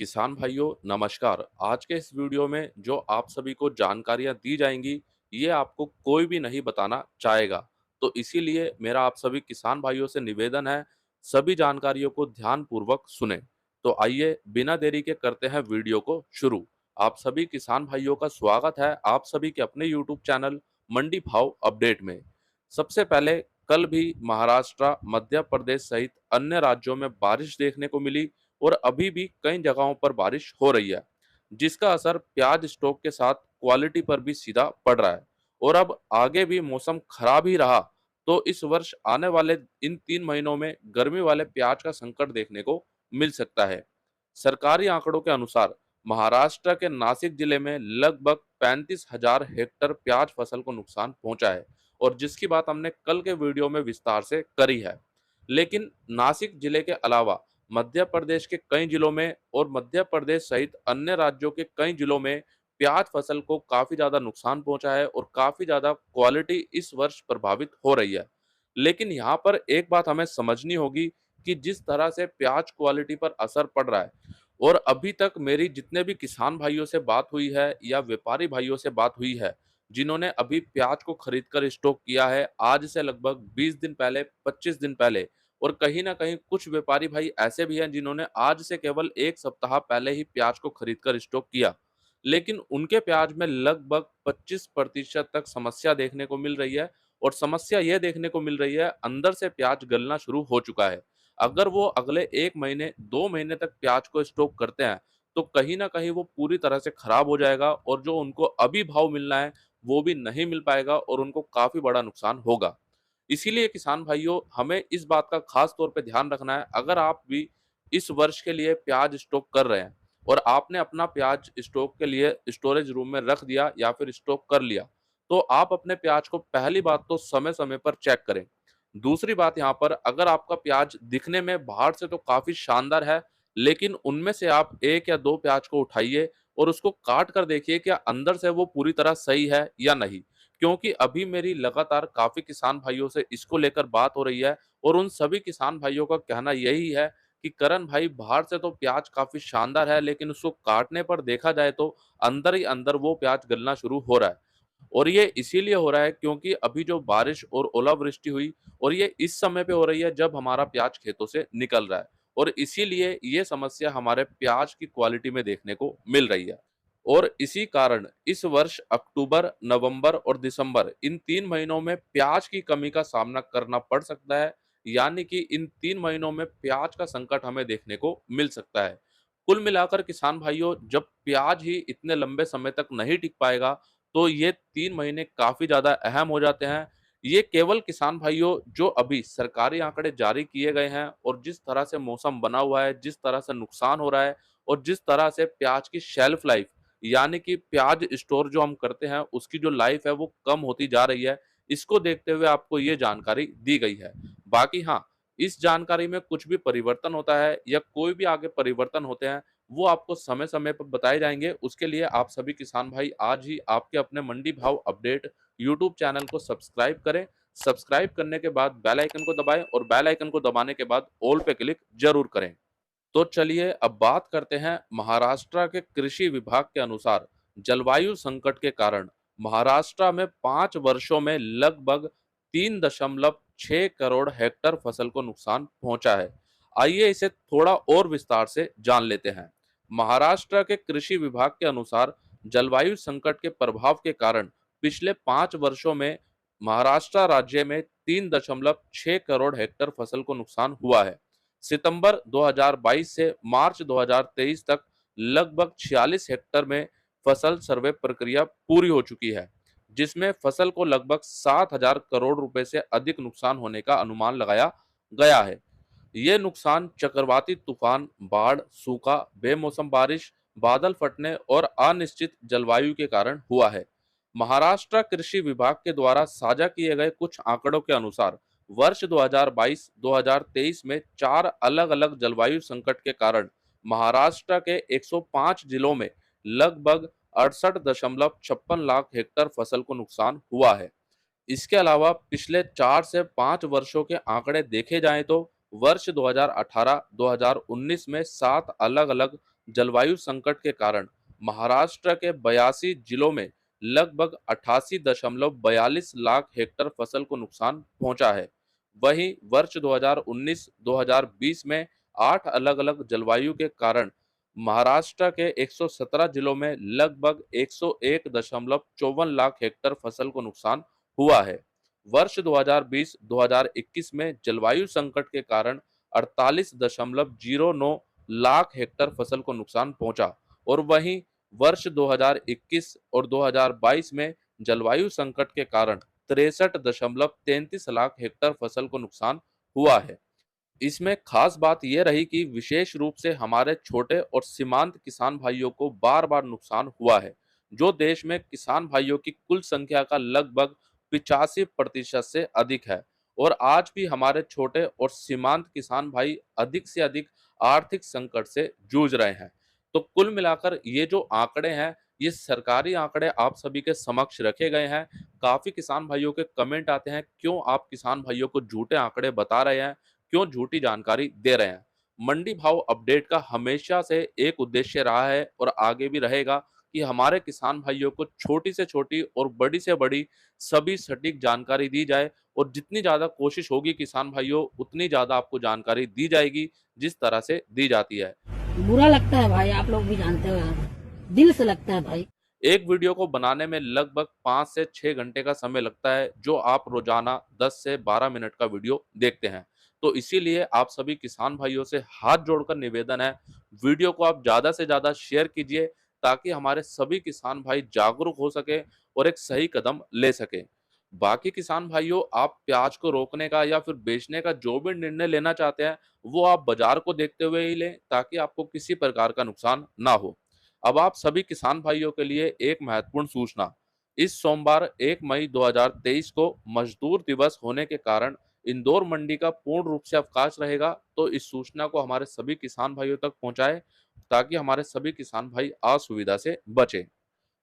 किसान भाइयों नमस्कार। आज के इस वीडियो में जो आप सभी को जानकारियां दी जाएंगी, ये आपको कोई भी नहीं बताना चाहेगा। तो इसीलिए मेरा आप सभी किसान भाइयों से निवेदन है, सभी जानकारियों को ध्यान पूर्वक सुने। तो आइए बिना देरी के करते हैं वीडियो को शुरू। आप सभी किसान भाइयों का स्वागत है आप सभी के अपने यूट्यूब चैनल मंडी भाव अपडेट में। सबसे पहले, कल भी महाराष्ट्र, मध्य प्रदेश सहित अन्य राज्यों में बारिश देखने को मिली और अभी भी कई जगहों पर बारिश हो रही है, जिसका असर प्याज स्टॉक के साथ क्वालिटी पर भी सीधा पड़ रहा है। और अब आगे भी मौसम खराब ही रहा तो इस वर्ष आने वाले इन 3 महीनों में गर्मी वाले प्याज का संकट देखने को मिल सकता है। सरकारी आंकड़ों के अनुसार महाराष्ट्र के नासिक जिले में लगभग 35,000 हेक्टेयर प्याज फसल को नुकसान पहुंचा है, और जिसकी बात हमने कल के वीडियो में विस्तार से करी है। लेकिन नासिक जिले के अलावा मध्य प्रदेश के कई जिलों में और मध्य प्रदेश सहित अन्य राज्यों के कई जिलों में प्याज फसल को काफी ज्यादा नुकसान पहुंचा है और काफी ज्यादा क्वालिटी इस वर्ष प्रभावित हो रही है। लेकिन यहाँ पर एक बात हमें समझनी होगी कि जिस तरह से प्याज क्वालिटी पर असर पड़ रहा है, और अभी तक मेरी जितने भी किसान भाइयों से बात हुई है या व्यापारी भाइयों से बात हुई है, जिन्होंने अभी प्याज को खरीद कर स्टॉक किया है आज से लगभग 20 दिन पहले, 25 दिन पहले, और कहीं ना कहीं कुछ व्यापारी भाई ऐसे भी हैं जिन्होंने आज से केवल एक सप्ताह पहले ही प्याज को खरीद कर स्टॉक किया, लेकिन उनके प्याज में लगभग 25% तक समस्या देखने को मिल रही है। और समस्या यह देखने को मिल रही है, अंदर से प्याज गलना शुरू हो चुका है। अगर वो अगले 1 महीने 2 महीने तक प्याज को स्टॉक करते हैं तो कहीं ना कहीं वो पूरी तरह से खराब हो जाएगा, और जो उनको अभी भाव मिलना है वो भी नहीं मिल पाएगा और उनको काफी बड़ा नुकसान होगा। इसीलिए किसान भाइयों, हमें इस बात का खास तौर पे ध्यान रखना है। अगर आप भी इस वर्ष के लिए प्याज स्टॉक कर रहे हैं और आपने अपना प्याज स्टॉक के लिए स्टोरेज रूम में रख दिया या फिर स्टॉक कर लिया, तो आप अपने प्याज को पहली बात तो समय समय पर चेक करें। दूसरी बात, यहाँ पर अगर आपका प्याज दिखने में बाहर से तो काफी शानदार है, लेकिन उनमें से आप एक या दो प्याज को उठाइए और उसको काट कर देखिए क्या अंदर से वो पूरी तरह सही है या नहीं। क्योंकि अभी मेरी लगातार काफी किसान भाइयों से इसको लेकर बात हो रही है, और उन सभी किसान भाइयों का कहना यही है कि करण भाई, बाहर से तो प्याज काफी शानदार है, लेकिन उसको काटने पर देखा जाए तो अंदर ही अंदर वो प्याज गलना शुरू हो रहा है। और ये इसीलिए हो रहा है क्योंकि अभी जो बारिश और ओलावृष्टि हुई, और ये इस समय पे हो रही है जब हमारा प्याज खेतों से निकल रहा है, और इसीलिए ये समस्या हमारे प्याज की क्वालिटी में देखने को मिल रही है। और इसी कारण इस वर्ष अक्टूबर, नवंबर और दिसंबर, इन 3 महीनों में प्याज की कमी का सामना करना पड़ सकता है। यानी कि इन 3 महीनों में प्याज का संकट हमें देखने को मिल सकता है। कुल मिलाकर किसान भाइयों, जब प्याज ही इतने लंबे समय तक नहीं टिक पाएगा तो ये 3 महीने काफी ज्यादा अहम हो जाते हैं। ये केवल किसान भाइयों, जो अभी सरकारी आंकड़े जारी किए गए हैं और जिस तरह से मौसम बना हुआ है, जिस तरह से नुकसान हो रहा है, और जिस तरह से प्याज की शेल्फ लाइफ, यानी कि प्याज स्टोर जो हम करते हैं उसकी जो लाइफ है वो कम होती जा रही है, इसको देखते हुए आपको ये जानकारी दी गई है। बाकी हाँ, इस जानकारी में कुछ भी परिवर्तन होता है या कोई भी आगे परिवर्तन होते हैं, वो आपको समय समय पर बताए जाएंगे। उसके लिए आप सभी किसान भाई आज ही आपके अपने मंडी भाव अपडेट यूट्यूब चैनल को सब्सक्राइब करें। सब्सक्राइब करने के बाद बेल आइकन को दबाएं, और बेल आइकन को दबाने के बाद ऑल पे क्लिक जरूर करें। तो चलिए अब बात करते हैं। महाराष्ट्र के कृषि विभाग के अनुसार जलवायु संकट के कारण महाराष्ट्र में 5 वर्षों में लगभग 3.6 करोड़ हेक्टेयर फसल को नुकसान पहुंचा है। आइए इसे थोड़ा और विस्तार से जान लेते हैं। महाराष्ट्र के कृषि विभाग के अनुसार जलवायु संकट के प्रभाव के कारण पिछले 5 वर्षों में महाराष्ट्र राज्य में 3.6 करोड़ हेक्टेयर फसल को नुकसान हुआ है। सितंबर 2022 से मार्च 2023 तक लगभग 46 हेक्टेयर में फसल सर्वे प्रक्रिया पूरी हो चुकी है, जिसमें फसल को लगभग 7,000 करोड़ रुपए से अधिक नुकसान होने का अनुमान लगाया गया है। ये नुकसान चक्रवाती तूफान, बाढ़, सूखा, बेमौसम बारिश, बादल फटने और अनिश्चित जलवायु के कारण हुआ है। महाराष्ट्र कृषि विभाग के द्वारा साझा किए गए कुछ आंकड़ों के अनुसार वर्ष 2022-2023 में 4 अलग-अलग जलवायु संकट के कारण महाराष्ट्र के 105 जिलों में लगभग 68.56 लाख हेक्टेयर फसल को नुकसान हुआ है। इसके अलावा पिछले 4 से 5 वर्षों के आंकड़े देखे जाएं तो वर्ष 2018-2019 में 7 अलग-अलग जलवायु संकट के कारण महाराष्ट्र के 82 जिलों में लगभग 88.42 लाख हेक्टेयर फसल को नुकसान पहुंचा है। वहीं वर्ष 2019-2020 में 8 अलग-अलग जलवायु के कारण महाराष्ट्र के 117 जिलों में लगभग 101.54 लाख हेक्टेयर फसल को नुकसान हुआ है। वर्ष 2020-2021 में जलवायु संकट के कारण 48.09 लाख हेक्टेयर फसल को नुकसान पहुंचा और वहीं वर्ष 2021 और 2022 में जलवायु संकट के कारण 63.33 लाख हेक्टेयर फसल को नुकसान हुआ है। इसमें खास बात यह रही कि विशेष रूप से हमारे छोटे और सीमांत किसान भाइयों को बार बार नुकसान हुआ है, जो देश में किसान भाइयों की कुल संख्या का लगभग 85% से अधिक है। और आज भी हमारे छोटे और सीमांत किसान भाई अधिक से अधिक आर्थिक संकट से जूझ रहे हैं। तो कुल मिलाकर ये जो आंकड़े हैं, ये सरकारी आंकड़े आप सभी के समक्ष रखे गए हैं। काफी किसान भाइयों के कमेंट आते हैं, क्यों आप किसान भाइयों को झूठे आंकड़े बता रहे हैं, क्यों झूठी जानकारी दे रहे हैं। मंडी भाव अपडेट का हमेशा से एक उद्देश्य रहा है और आगे भी रहेगा कि हमारे किसान भाइयों को छोटी से छोटी और बड़ी से बड़ी सभी सटीक जानकारी दी जाए और जितनी ज्यादा कोशिश होगी किसान भाइयों, उतनी ज्यादा आपको जानकारी दी जाएगी जिस तरह से दी जाती है। बुरा लगता है भाई, आप लोग भी जानते हो यार, दिल से लगता है भाई। एक वीडियो को बनाने में लगभग 5 से 6 घंटे का समय लगता है, जो आप रोजाना 10 से 12 मिनट का वीडियो देखते हैं। तो इसीलिए आप सभी किसान भाइयों से हाथ जोड़कर निवेदन है, वीडियो को आप ज्यादा से ज्यादा शेयर कीजिए ताकि हमारे सभी किसान भाई जागरूक हो सके और एक सही कदम ले सके। बाकी किसान भाइयों, आप प्याज को रोकने का या फिर बेचने का जो भी निर्णय लेना चाहते हैं, वो आप बाजार को देखते हुए ही लें ताकि आपको किसी प्रकार का नुकसान ना हो। अब आप सभी किसान भाइयों के लिए एक महत्वपूर्ण सूचना। इस सोमवार 1 मई 2023 को मजदूर दिवस होने के कारण इंदौर मंडी का पूर्ण रूप से अवकाश रहेगा। तो इस सूचना को हमारे सभी किसान भाइयों तक पहुंचाएं ताकि हमारे सभी किसान भाई असुविधा से बचें।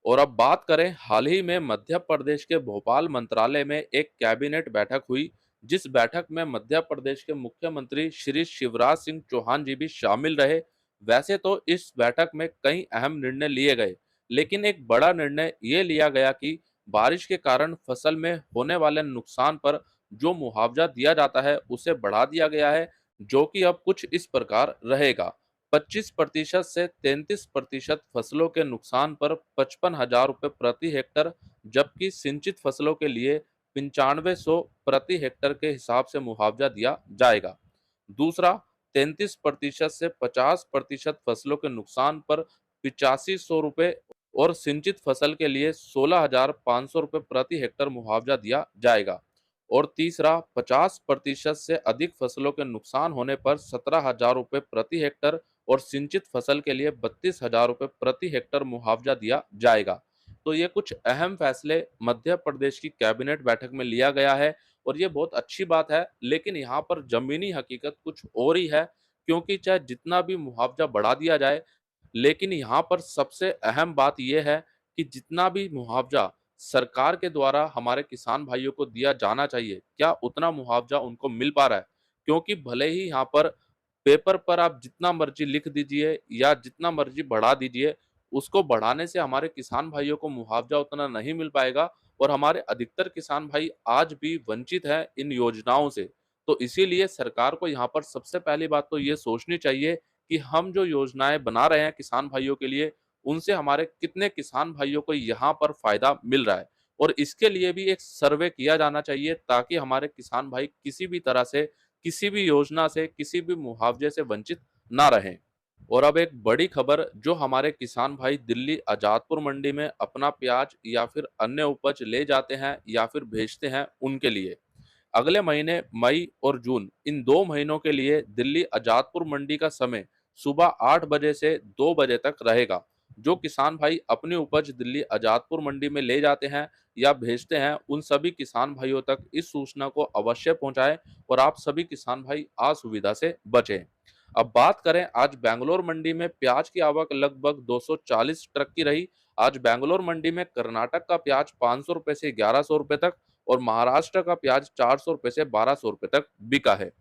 और अब बात करें, हाल ही में मध्य प्रदेश के भोपाल मंत्रालय में एक कैबिनेट बैठक हुई, जिस बैठक में मध्य प्रदेश के मुख्यमंत्री श्री शिवराज सिंह चौहान जी भी शामिल रहे। वैसे तो इस बैठक में कई अहम निर्णय लिए गए, लेकिन एक बड़ा निर्णय ये लिया गया कि बारिश के कारण फसल में होने वाले नुकसान पर जो मुआवजा दिया जाता है उसे बढ़ा दिया गया है, जो कि अब कुछ इस प्रकार रहेगा। 25% से 33% फसलों के नुकसान पर 55,000 रुपये प्रति हेक्टर, जबकि सिंचित फसलों के लिए 9500 प्रति हेक्टर के हिसाब से मुआवजा दिया जाएगा। दूसरा, 33% से 50% फसलों के नुकसान पर 8500 रुपये और सिंचित फसल के लिए 16,500 रुपये प्रति हेक्टर मुआवजा दिया जाएगा। और तीसरा, 50% से अधिक फसलों के नुकसान होने पर 17,000 रुपये प्रति हेक्टर और सिंचित फसल के लिए 32,000 रुपये प्रति हेक्टर मुआवजा दिया जाएगा। तो ये कुछ अहम फैसले मध्य प्रदेश की कैबिनेट बैठक में लिया गया है और ये बहुत अच्छी बात है। लेकिन यहाँ पर जमीनी हकीकत कुछ और ही है, क्योंकि चाहे जितना भी मुआवजा बढ़ा दिया जाए, लेकिन यहाँ पर सबसे अहम बात यह है कि जितना भी मुआवजा सरकार के द्वारा हमारे किसान भाइयों को दिया जाना चाहिए, क्या उतना मुआवजा उनको मिल पा रहा है? क्योंकि भले ही यहाँ पर पेपर पर आप जितना मर्जी लिख दीजिए या जितना मर्जी बढ़ा दीजिए, उसको बढ़ाने से हमारे किसान भाइयों को मुआवजा उतना नहीं मिल पाएगा और हमारे अधिकतर किसान भाई आज भी वंचित हैं इन योजनाओं से। तो इसीलिए सरकार को यहाँ पर सबसे पहली बात तो ये सोचनी चाहिए कि हम जो योजनाएं बना रहे हैं किसान भाइयों के लिए, उनसे हमारे कितने किसान भाइयों को यहाँ पर फायदा मिल रहा है। और इसके लिए भी एक सर्वे किया जाना चाहिए ताकि हमारे किसान भाई किसी भी तरह से, किसी भी योजना से, किसी भी मुआवजे से वंचित ना रहें। और अब एक बड़ी खबर, जो हमारे किसान भाई दिल्ली आजादपुर मंडी में अपना प्याज या फिर अन्य उपज ले जाते हैं या फिर भेजते हैं, उनके लिए अगले महीने मई और जून, इन 2 महीनों के लिए दिल्ली आजादपुर मंडी का समय सुबह 8 बजे से 2 बजे तक रहेगा। जो किसान भाई अपनी उपज दिल्ली आजादपुर मंडी में ले जाते हैं या भेजते हैं, उन सभी किसान भाइयों तक इस सूचना को अवश्य पहुंचाएं और आप सभी किसान भाई असुविधा से बचें। अब बात करें, आज बेंगलोर मंडी में प्याज की आवक लगभग 240 ट्रक की रही। आज बेंगलोर मंडी में कर्नाटक का प्याज 500 रुपए से 1100 रुपए तक और महाराष्ट्र का प्याज 400 रुपए से 1200 रुपए तक बिका है।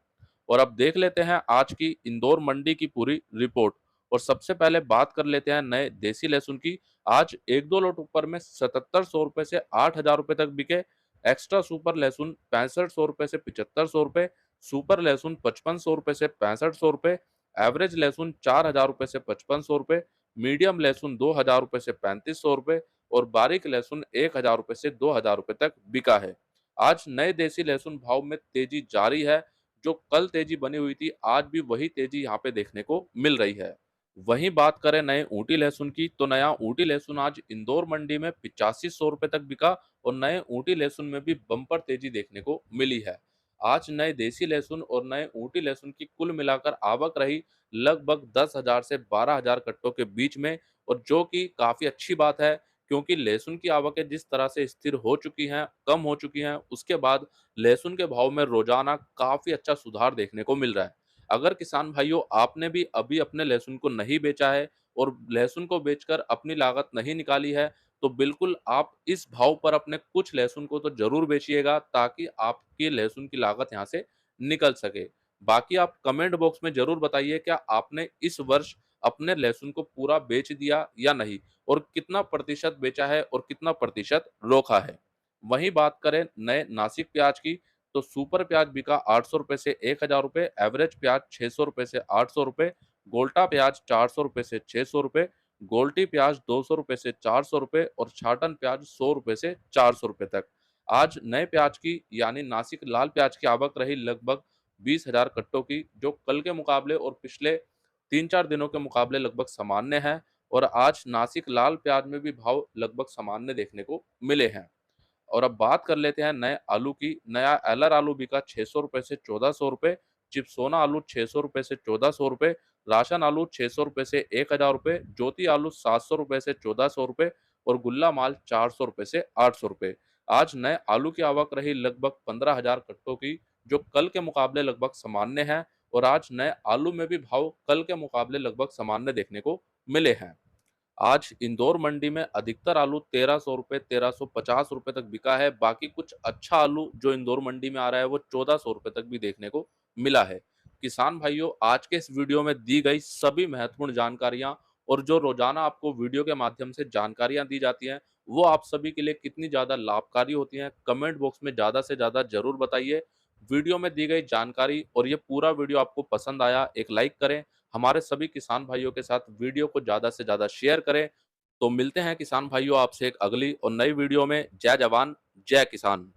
और अब देख लेते हैं आज की इंदौर मंडी की पूरी रिपोर्ट। और सबसे पहले बात कर लेते हैं नए देसी लहसुन की। आज 1-2 लोट ऊपर में 7700 रुपए से 8000 रुपए तक बिके। एक्स्ट्रा सुपर लहसुन 6500 रुपए से 7500 रुपए, सुपर लहसुन 5500 रुपए से 6500 रुपए, एवरेज लहसुन 4000 रुपए से 5500 रुपए, मीडियम लहसुन 2000 रुपए से 3500 रुपए और बारीक लहसुन 1000 रुपए से 2000 रुपए तक बिका है। आज नए देसी लहसुन भाव में तेजी जारी है। जो कल तेजी बनी हुई थी, आज भी वही तेजी यहाँ पे देखने को मिल रही है। वहीं बात करें नए ऊँटी लहसुन की, तो नया ऊँटी लहसुन आज इंदौर मंडी में 8500 रुपए तक बिका और नए ऊँटी लहसुन में भी बम्पर तेजी देखने को मिली है। आज नए देसी लहसुन और नए ऊँटी लहसुन की कुल मिलाकर आवक रही लगभग 10,000 से 12,000 कट्टों के बीच में, और जो कि काफ़ी अच्छी बात है, क्योंकि लहसुन की आवकें जिस तरह से स्थिर हो चुकी हैं, कम हो चुकी हैं, उसके बाद लहसुन के भाव में रोज़ाना काफ़ी अच्छा सुधार देखने को मिल रहा है। अगर किसान भाइयों आपने भी अभी अपने लहसुन को नहीं बेचा है और लहसुन को बेचकर अपनी लागत नहीं निकाली है, तो बिल्कुल आप इस भाव पर अपने कुछ लहसुन को तो ज़रूर बेचिएगा, ताकि आपकी लहसुन की लागत यहाँ से निकल सके। बाकी आप कमेंट बॉक्स में ज़रूर बताइए, क्या आपने इस वर्ष अपने लहसुन को पूरा बेच दिया या नहीं, और कितना प्रतिशत बेचा है और कितना प्रतिशत रोका है। वहीं बात करें नए नासिक प्याज की, तो सुपर प्याज बिका 800 रुपए से 1000 रुपए, एवरेज प्याज 600 रुपए से 800 रुपए, गोल्टा प्याज 400 रुपए से 600 रुपए, गोल्टी प्याज 200 रुपए से 400 रुपए और छाटन प्याज 100 रुपए से 400 रुपए तक। आज नए प्याज की यानी नासिक लाल प्याज की आवक रही लगभग 20,000 कट्टों की, जो कल के मुकाबले और पिछले 3-4 दिनों के मुकाबले लगभग सामान्य है, और आज नासिक लाल प्याज में भी भाव लगभग सामान्य देखने को मिले हैं। और अब बात कर लेते हैं नए आलू की। नया एलर आलू बिका 600 रुपए से 1400 रुपए, चिप्सोना आलू 600 रुपए से 1400 रुपए, राशन आलू 600 रुपए से 1000 रुपए, ज्योति आलू 700 रुपए से 1400 रुपए और गुल्ला माल 400 रुपए से 800 रुपए। आज नए आलू की आवक रही लगभग 15,000 कट्टों की, जो कल के मुकाबले लगभग सामान्य है, और आज नए आलू में भी भाव कल के मुकाबले लगभग सामान्य देखने को मिले हैं। आज इंदौर मंडी में अधिकतर आलू 1300 रुपए, 1350 रुपए तक बिका है। बाकी कुछ अच्छा आलू जो इंदौर मंडी में आ रहा है, वो 1400 रुपए तक भी देखने को मिला है। किसान भाइयों, आज के इस वीडियो में दी गई सभी महत्वपूर्ण जानकारियां और जो रोजाना आपको वीडियो के माध्यम से जानकारियां दी जाती हैं, वो आप सभी के लिए कितनी ज़्यादा लाभकारी होती हैं, कमेंट बॉक्स में ज़्यादा से ज़्यादा ज़रूर बताइए। वीडियो में दी गई जानकारी और ये पूरा वीडियो आपको पसंद आया, एक लाइक करें। हमारे सभी किसान भाइयों के साथ वीडियो को ज़्यादा से ज़्यादा शेयर करें। तो मिलते हैं किसान भाइयों आपसे एक अगली और नई वीडियो में। जय जवान, जय किसान।